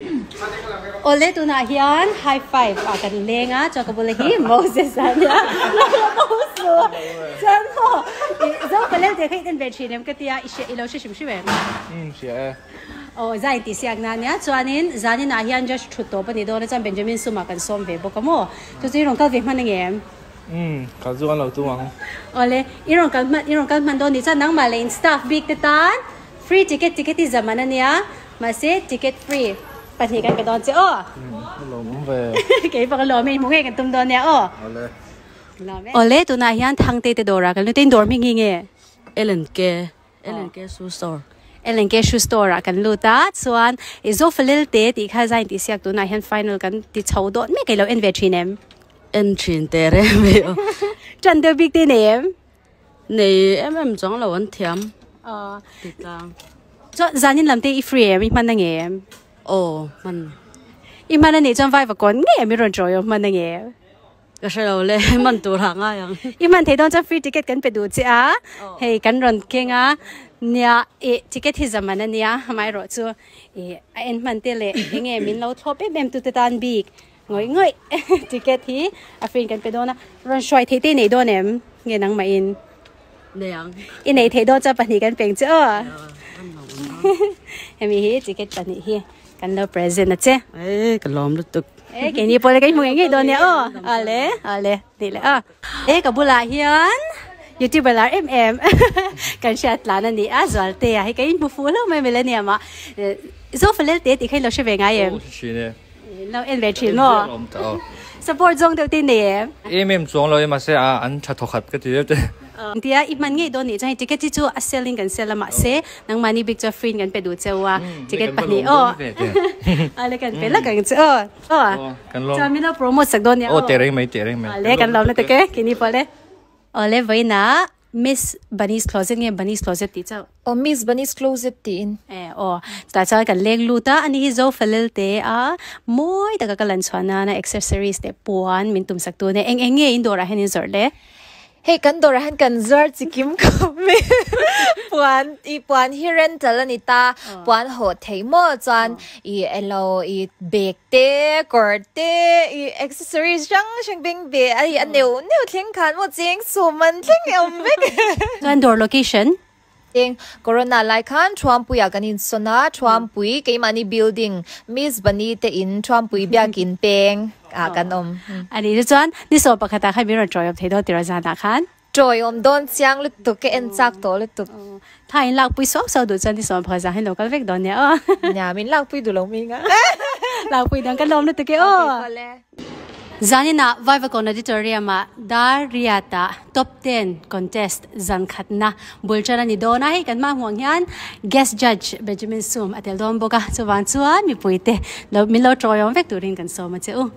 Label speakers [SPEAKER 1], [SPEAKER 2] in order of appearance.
[SPEAKER 1] Ole tu na hian high five kan lenga cho ka bole hi Moses ania Moses chan ho Zofa Lelte Finale ka tia ilo shim shiwe
[SPEAKER 2] sia
[SPEAKER 1] zai ti siak na nya chuanin zanin a hian just thuto pani do na chan Benjamin suma kan som ve bo kamo tu chi rong kal ve man ngem
[SPEAKER 2] ka zu an lo tu wang
[SPEAKER 1] ole irong kal man do ni chan nang ma lane staff big te tan free ticket ti zamana nia ma se ticket free pani kan don che o
[SPEAKER 2] lo mong về
[SPEAKER 1] cái bác lo mình muốn nghe cái tung đòn nè ô ole tụi này hiện thằng tây tây đồ ra cái lúc tên đồ mình nghe
[SPEAKER 3] Ellen ke shoe
[SPEAKER 1] store kan lu ta chuan Zofa Lelte ti kha zain ti siak tu na hian final kan ti chho dot me ke lo en ve thin em
[SPEAKER 3] en thin te re me
[SPEAKER 1] chan de big te nem
[SPEAKER 3] nei em chong lo an thiam ti tang
[SPEAKER 1] cho zanin lam te I free em man na nge em
[SPEAKER 3] man
[SPEAKER 1] imana ni chan vai va kon nge mi ron joy man na nge
[SPEAKER 3] cái sao le man tu hàng ai yang
[SPEAKER 1] iman thei don cha free ticket kan pe du chi a hei kan ron kenga nia ticket hi zamana nia mai ro chu en man te le nge min lo thop em tu te tan big ngoi ticket hi a free kan pe dona ron shoi thei te nei don em nge nang ma in
[SPEAKER 3] nang
[SPEAKER 1] in nei thei don cha pani kan peng chu hemi hi ticket pani hi kan lo present na che
[SPEAKER 3] cái lom lu tuk
[SPEAKER 1] cái này bỏ cái mùng ngay đó nè ale đi lại cái bula hiền YouTuber là em kan chat là nè à rồi te hay cái bu phu lo mai Millenium mà Zofa Lelte thì khi lo sẽ về ngay em lo em về chuyện mà support zong đầu tiên nè
[SPEAKER 2] em xuống rồi mà sẽ ăn chặt thọc cái gì đấy
[SPEAKER 1] tia iman ngay đó nè cho ticket chu selling kan sell mà sẽ nang money big cho free kan pe du chewa ticket pa ni ale kan pe la kan cho mình nó promote sak do nè
[SPEAKER 2] te reng mai
[SPEAKER 1] ale kan lo na te ke kini pole ole voi na Miss Bunny's Closet nge Bunny's Closet ti chao
[SPEAKER 4] Miss Bunny's Closet tin
[SPEAKER 1] ta chao kan leng lu ta ani Zofa Lelte moi ta ka lan chwana na accessories te puan min tum sak tu ne eng nge indora hen in zor le
[SPEAKER 4] hey kan dora han kan zar chikim ko me puan hi rental ani ta puan ho thei mo chan elo bag te kor te accessories jang bing be ai an neu thling khan mo ching suman thling em bek
[SPEAKER 1] kan door location
[SPEAKER 4] ting corona lai khan Trumpuya kanin sona Trumpui ke mani building Miss Bunny te in Trumpui biakin peng kanom
[SPEAKER 1] ani chuan ni so pakhata khai mi ro joy of thedo tira zana khan
[SPEAKER 4] joy don chiang lut to ke en chak to lut to
[SPEAKER 1] thain lak pui sok so du chan ni so phaza hin local vek don ne
[SPEAKER 4] nya min lak pui du lo mi nga
[SPEAKER 1] lak pui dang kan lom lut ke Zanina Viva Auditorium Dariata Top 10 Contest Zan Khatna Bulchara ni dona hi kan ma huang hian guest judge Benjamin Sum atel dom boka chuwan chuan mi puite lo mi lo troyom vek turin kan so ma cheu